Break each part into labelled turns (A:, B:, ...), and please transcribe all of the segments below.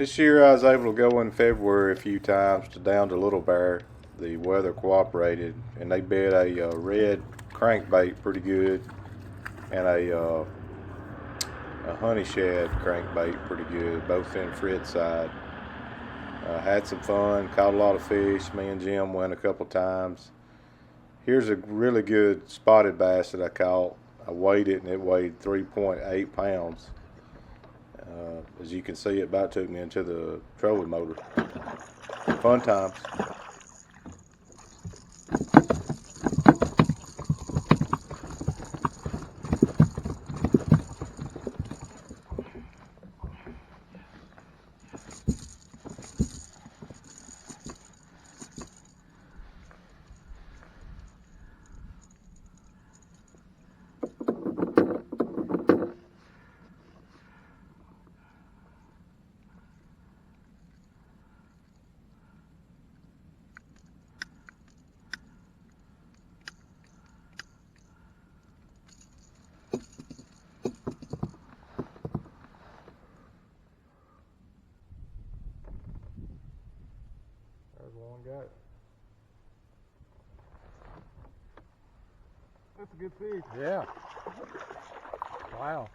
A: This year I was able to go in February a few times down to Little Bear. The weather cooperated, and they bid a red crankbait pretty good, and a honey shad crankbait pretty good, both in Fritz side. Had some fun, caught a lot of fish. Me and Jim went a couple times. Here's a really good spotted bass that I caught. I weighed it and it weighed 3.8 pounds. As you can see, it about took me into the trolling motor. Fun times. There's one got it. That's a good fish. Yeah. Wow.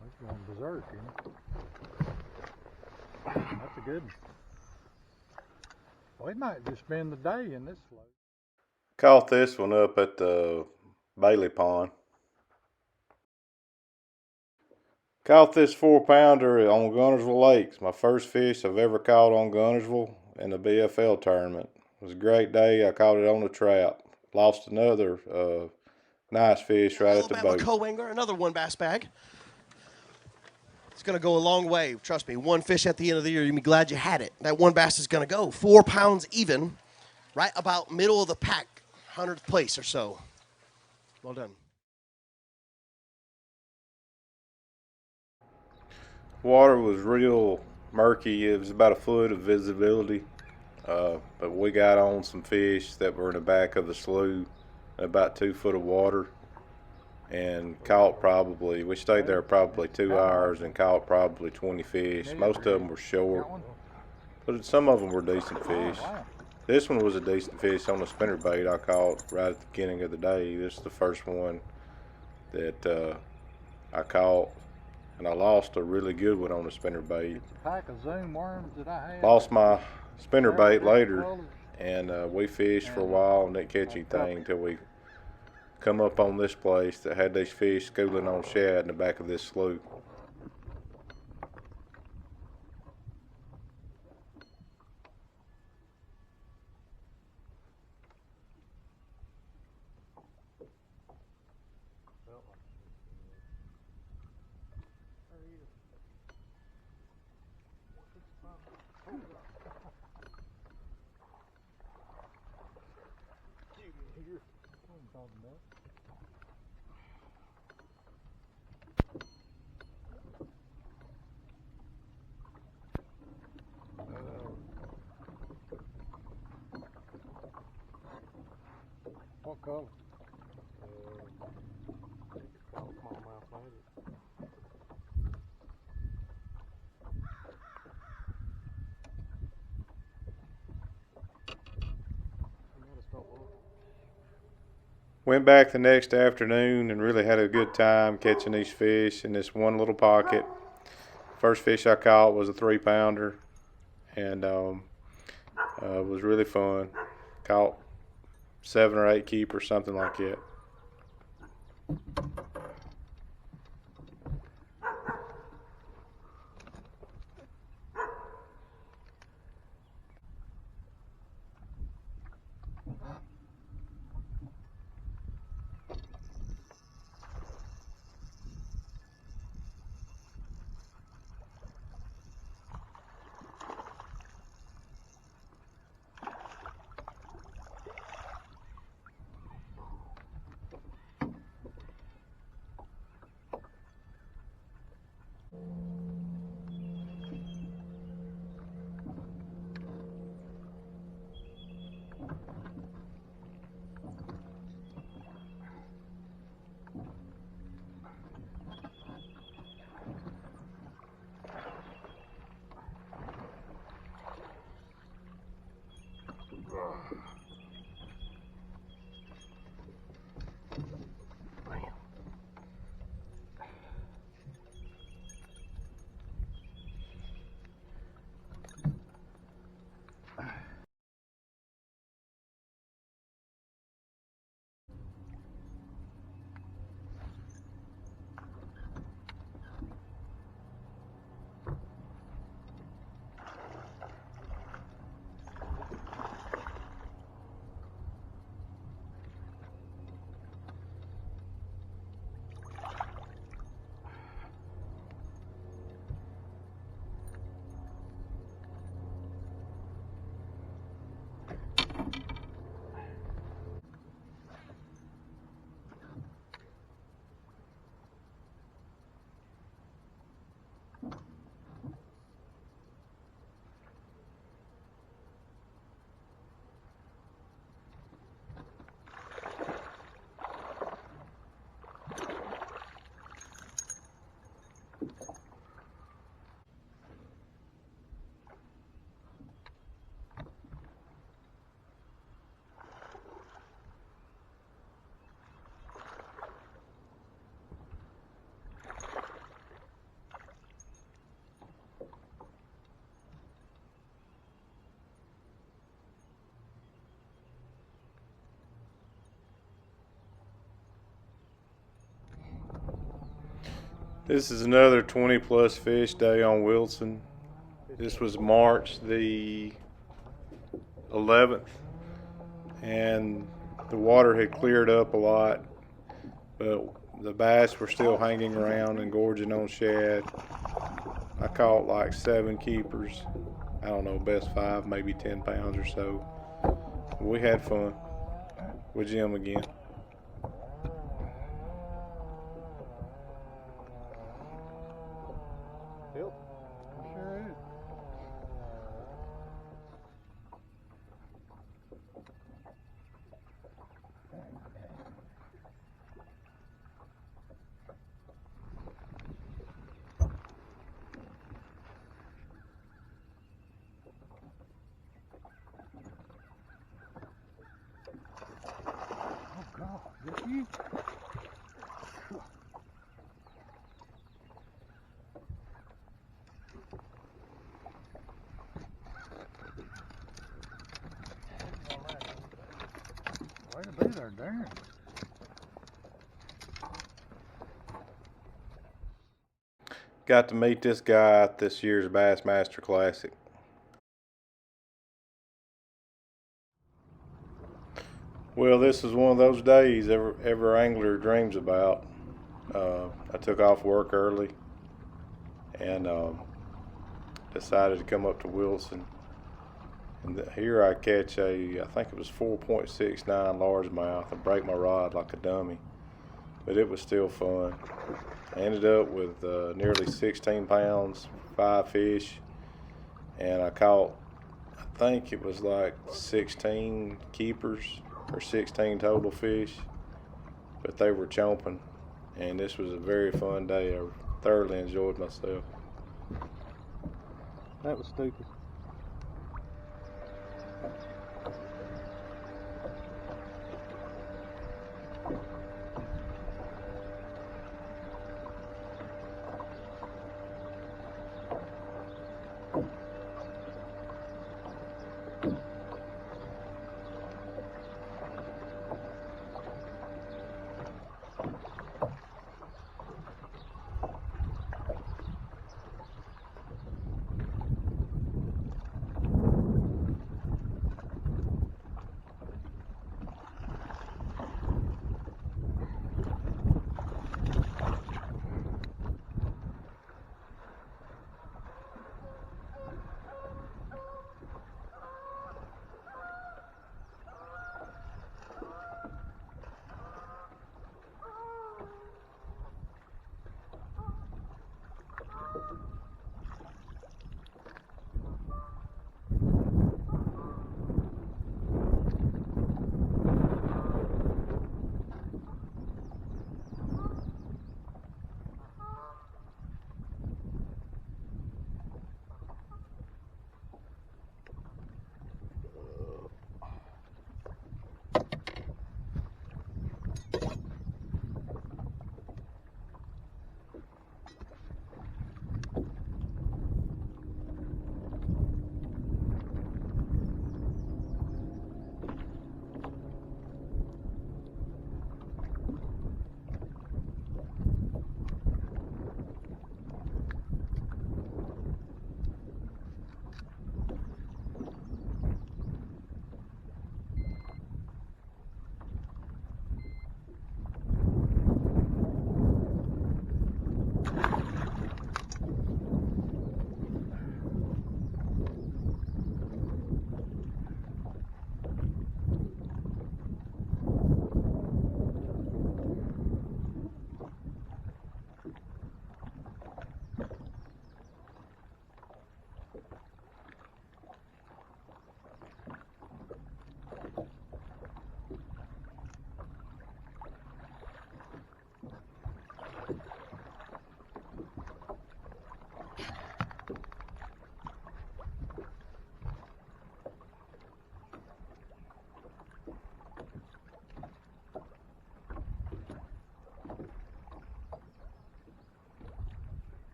A: That's going berserk, isn't it? That's a good one. Well, he might just spend the day in this float. Caught this one up at the Bailey Pond. Caught this 4-pounder on Gunnersville Lakes. My first fish I've ever caught on Gunnersville in the BFL tournament. It was a great day. I caught it on the trap. Lost another nice fish right at the boat.
B: Co-angler, another one bass bag. It's going to go a long way. Trust me, one fish at the end of the year, you'll be glad you had it. That one bass is going to go 4 pounds even, right about middle of the pack, 100th place or so. Well done.
A: Water was real murky. It was about a foot of visibility. But we got on some fish that were in the back of the slough, about 2 foot of water, and caught probably, we stayed there probably 2 hours and caught probably 20 fish. Most of them were short, but some of them were decent fish. This one was a decent fish on the spinnerbait I caught right at the beginning of the day. This is the first one that I caught. And I lost a really good one on the spinnerbait. Lost my spinnerbait later, and we fished for a while and didn't catch anything until we come up on this place that had these fish schooling on shad in the back of this slough. What color? Went back the next afternoon and really had a good time catching these fish in this one little pocket. First fish I caught was a 3-pounder, and it was really fun. Caught 7 or 8 keepers, something like that. This is another 20 plus fish day on Wilson. This was March the 11th, and the water had cleared up a lot, but the bass were still hanging around and gorging on shad. I caught like 7 keepers. I don't know, best 5, maybe 10 pounds or so. We had fun with Jim again.
C: Yep, sure is. Oh God, did you? Way to be there, Darren.
A: Got to meet this guy at this year's Bassmaster Classic. Well, this is one of those days every angler dreams about. I took off work early and decided to come up to Wilson. And here I catch I think it was 4.69 largemouth. I break my rod like a dummy, but it was still fun. I ended up with nearly 16 pounds, 5 fish, and I caught, I think it was like 16 keepers or 16 total fish, but they were chomping, and this was a very fun day. I thoroughly enjoyed myself.
C: That was stupid.